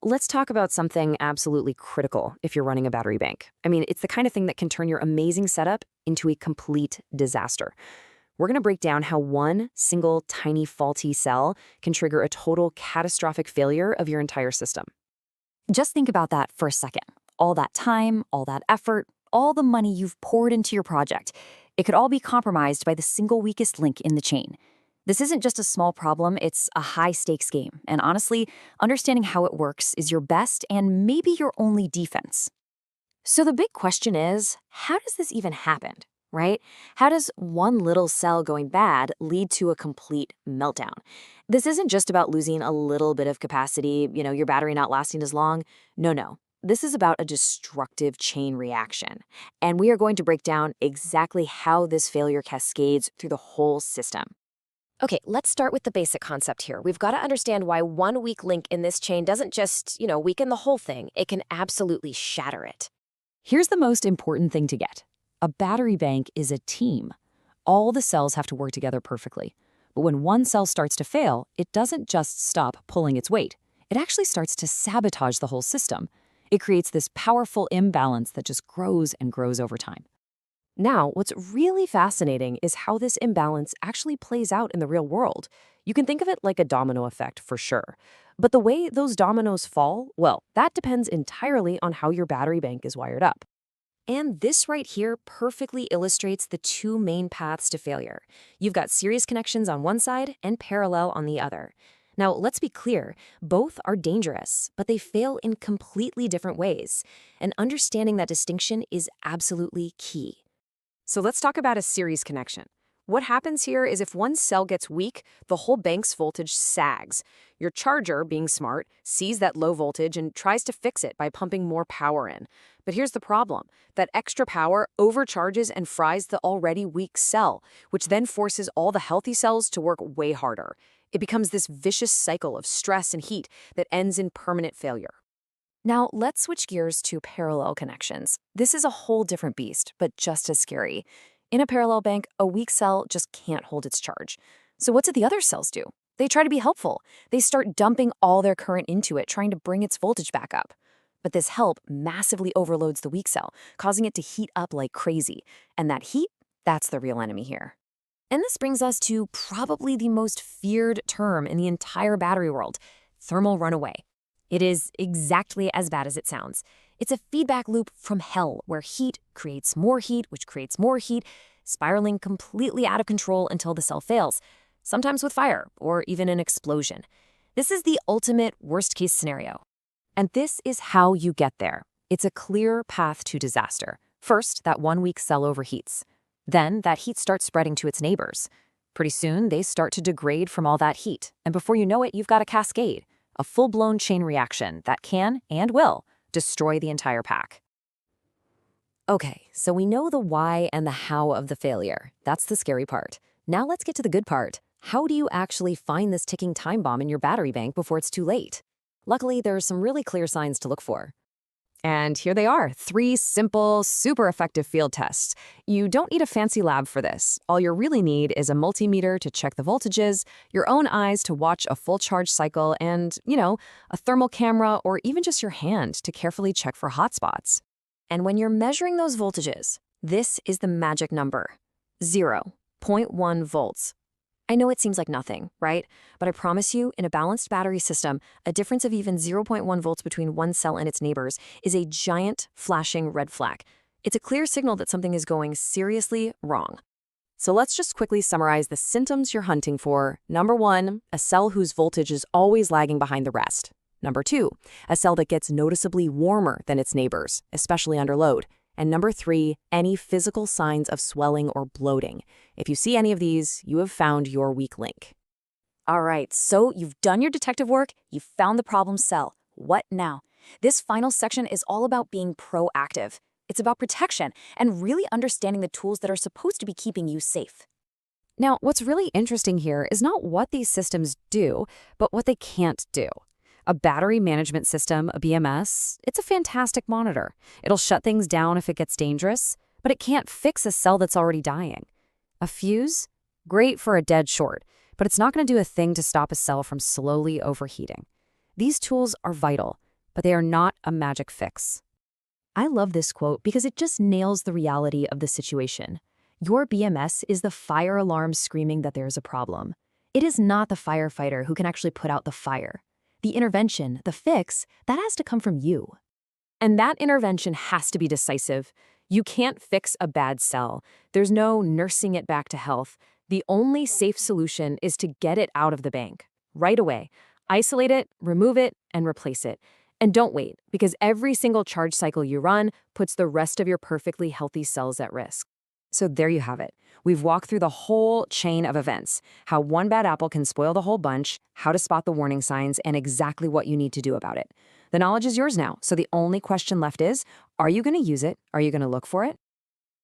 let's talk about something absolutely critical if you're running a battery bank. I mean, it's the kind of thing that can turn your amazing setup into a complete disaster. We're going to break down how one single tiny faulty cell can trigger a total catastrophic failure of your entire system. Just think about that for a second. All that time, all that effort, all the money you've poured into your project. It could all be compromised by the single weakest link in the chain. This isn't just a small problem, it's a high-stakes game. And honestly, understanding how it works is your best and maybe your only defense. So the big question is, how does this even happen, right? How does one little cell going bad lead to a complete meltdown? This isn't just about losing a little bit of capacity, your battery not lasting as long. No. This is about a destructive chain reaction. And we are going to break down exactly how this failure cascades through the whole system. Okay, let's start with the basic concept here. We've got to understand why one weak link in this chain doesn't just, weaken the whole thing. It can absolutely shatter it. Here's the most important thing to get. A battery bank is a team. All the cells have to work together perfectly. But when one cell starts to fail, it doesn't just stop pulling its weight. It actually starts to sabotage the whole system. It creates this powerful imbalance that just grows and grows over time. Now, what's really fascinating is how this imbalance actually plays out in the real world. You can think of it like a domino effect for sure. But the way those dominoes fall, well, that depends entirely on how your battery bank is wired up. And this right here perfectly illustrates the two main paths to failure. You've got series connections on one side and parallel on the other. Now, let's be clear, both are dangerous, but they fail in completely different ways. And understanding that distinction is absolutely key. So let's talk about a series connection. What happens here is if one cell gets weak, the whole bank's voltage sags. Your charger, being smart, sees that low voltage and tries to fix it by pumping more power in. But here's the problem. That extra power overcharges and fries the already weak cell, which then forces all the healthy cells to work way harder. It becomes this vicious cycle of stress and heat that ends in permanent failure. Now, let's switch gears to parallel connections. This is a whole different beast, but just as scary. In a parallel bank, a weak cell just can't hold its charge. So what do the other cells do? They try to be helpful. They start dumping all their current into it, trying to bring its voltage back up. But this help massively overloads the weak cell, causing it to heat up like crazy. And that heat, that's the real enemy here. And this brings us to probably the most feared term in the entire battery world, thermal runaway. It is exactly as bad as it sounds. It's a feedback loop from hell where heat creates more heat, which creates more heat, spiraling completely out of control until the cell fails, sometimes with fire or even an explosion. This is the ultimate worst-case scenario. And this is how you get there. It's a clear path to disaster. First, that one weak cell overheats. Then that heat starts spreading to its neighbors. Pretty soon, they start to degrade from all that heat. And before you know it, you've got a cascade. A full-blown chain reaction that can and will destroy the entire pack. Okay, so we know the why and the how of the failure. That's the scary part. Now let's get to the good part. How do you actually find this ticking time bomb in your battery bank before it's too late? Luckily, there are some really clear signs to look for. And here they are, 3 simple, super effective field tests. You don't need a fancy lab for this. All you really need is a multimeter to check the voltages, your own eyes to watch a full charge cycle, and, a thermal camera or even just your hand to carefully check for hotspots. And when you're measuring those voltages, this is the magic number, 0.1 volts. I know it seems like nothing, right? But I promise you, in a balanced battery system, a difference of even 0.1 volts between one cell and its neighbors is a giant flashing red flag. It's a clear signal that something is going seriously wrong. So let's just quickly summarize the symptoms you're hunting for. Number 1, a cell whose voltage is always lagging behind the rest. Number 2, a cell that gets noticeably warmer than its neighbors, especially under load. And number 3, any physical signs of swelling or bloating. If you see any of these, you have found your weak link. All right, so you've done your detective work, you've found the problem cell. What now? This final section is all about being proactive. It's about protection and really understanding the tools that are supposed to be keeping you safe. Now, what's really interesting here is not what these systems do, but what they can't do. A battery management system, a BMS, it's a fantastic monitor. It'll shut things down if it gets dangerous, but it can't fix a cell that's already dying. A fuse? Great for a dead short, but it's not going to do a thing to stop a cell from slowly overheating. These tools are vital. but they are not a magic fix. I love this quote because it just nails the reality of the situation. Your BMS is the fire alarm screaming that there's a problem. It is not the firefighter who can actually put out the fire. The intervention, the fix, that has to come from you. And that intervention has to be decisive. You can't fix a bad cell. There's no nursing it back to health. The only safe solution is to get it out of the bank right away. Isolate it, remove it, and replace it. And don't wait, because every single charge cycle you run puts the rest of your perfectly healthy cells at risk. So there you have it. We've walked through the whole chain of events, how one bad apple can spoil the whole bunch, how to spot the warning signs, and exactly what you need to do about it. The knowledge is yours now, so the only question left is, are you going to use it? Are you going to look for it?